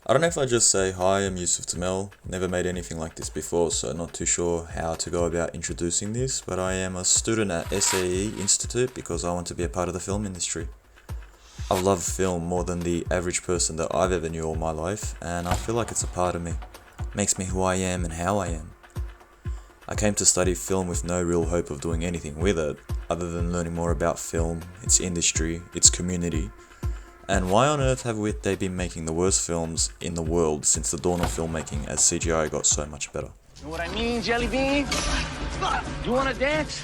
I don't know if I just say hi, I'm Yusuf Tamel. Never made anything like this before, so not too sure how to go about introducing this, but I am a student at SAE Institute because I want to be a part of the film industry. I love film more than the average person that I've ever knew all my life, and I feel like it's a part of me. Makes me who I am and how I am. I came to study film with no real hope of doing anything with it, other than learning more about film, its industry, its community, and why on earth have they been making the worst films in the world since the dawn of filmmaking as CGI got so much better? Know what I mean, Jelly Bean? You wanna dance?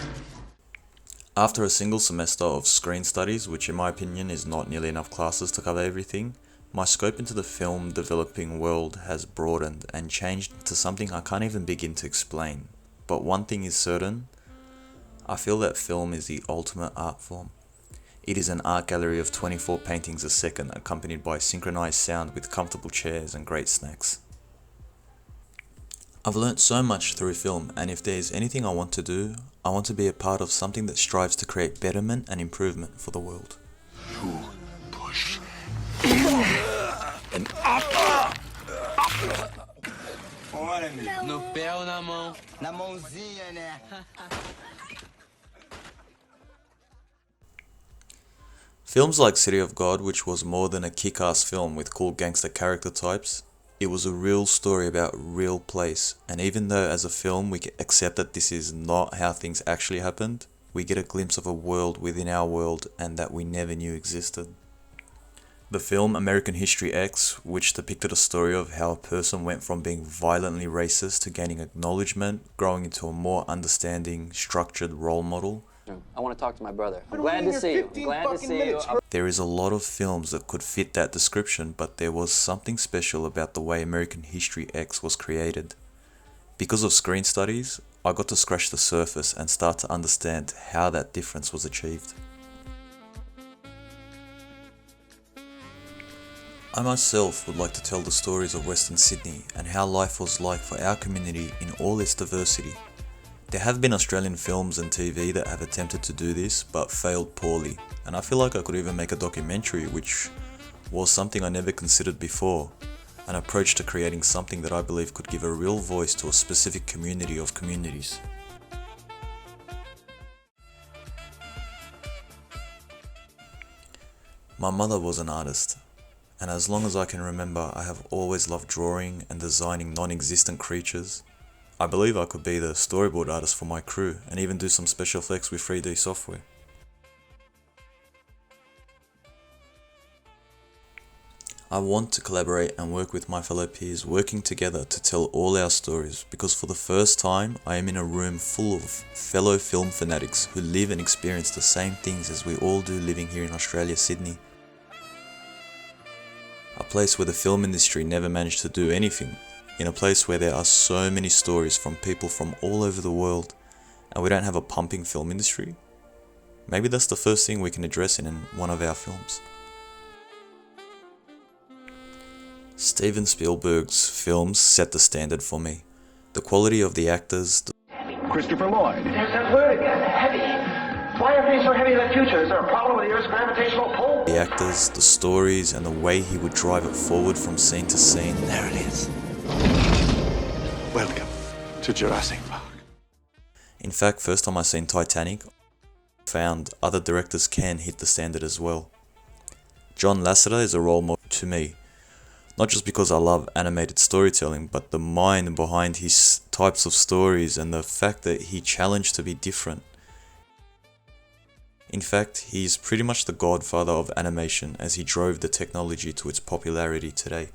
After a single semester of screen studies, which in my opinion is not nearly enough classes to cover everything, my scope into the film developing world has broadened and changed to something I can't even begin to explain. But one thing is certain, I feel that film is the ultimate art form. It is an art gallery of 24 paintings a second, accompanied by synchronized sound with comfortable chairs and great snacks. I've learnt so much through film, and if there's anything I want to do, I want to be a part of something that strives to create betterment and improvement for the world. You push and up. No ferro na mão. Na mãozinha, né? Films like City of God, which was more than a kick-ass film with cool gangster character types, it was a real story about a real place, and even though as a film we accept that this is not how things actually happened, we get a glimpse of a world within our world and that we never knew existed. The film American History X, which depicted a story of how a person went from being violently racist to gaining acknowledgement, growing into a more understanding, structured role model. I want to talk to my brother. I'm glad to see you. Glad to see you. There is a lot of films that could fit that description, but there was something special about the way American History X was created. Because of screen studies, I got to scratch the surface and start to understand how that difference was achieved. I myself would like to tell the stories of Western Sydney and how life was like for our community in all its diversity. There have been Australian films and TV that have attempted to do this but failed poorly, and I feel like I could even make a documentary, which was something I never considered before, an approach to creating something that I believe could give a real voice to a specific community of communities. My mother was an artist, and as long as I can remember, I have always loved drawing and designing non-existent creatures. I believe I could be the storyboard artist for my crew and even do some special effects with 3D software. I want to collaborate and work with my fellow peers, working together to tell all our stories, because for the first time I am in a room full of fellow film fanatics who live and experience the same things as we all do living here in Australia, Sydney. A place where the film industry never managed to do anything. In a place where there are so many stories from people from all over the world, and we don't have a pumping film industry. Maybe that's the first thing we can address in one of our films. Steven Spielberg's films set the standard for me. The quality of the actors, Christopher Lloyd. There's that word again, heavy. Why are things so heavy in the future? Is there a problem with the Earth's gravitational pull? the stories, and the way he would drive it forward from scene to scene. There it is. Welcome to Jurassic Park. In fact, first time I seen Titanic, found other directors can hit the standard as well. John Lasseter is a role model to me, not just because I love animated storytelling, but the mind behind his types of stories and the fact that he challenged to be different. In fact, he is pretty much the godfather of animation as he drove the technology to its popularity today.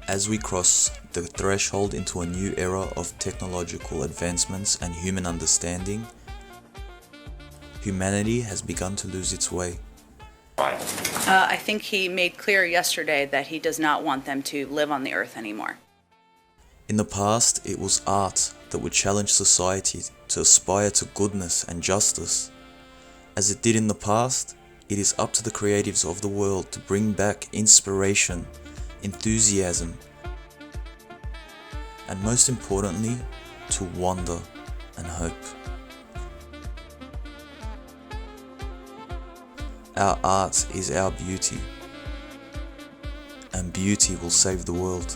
As we cross the threshold into a new era of technological advancements and human understanding, humanity has begun to lose its way. I think he made clear yesterday that he does not want them to live on the earth anymore. In the past, it was art that would challenge society to aspire to goodness and justice. As it did in the past, it is up to the creatives of the world to bring back inspiration, enthusiasm, and most importantly, to wonder and hope. Our art is our beauty, and beauty will save the world.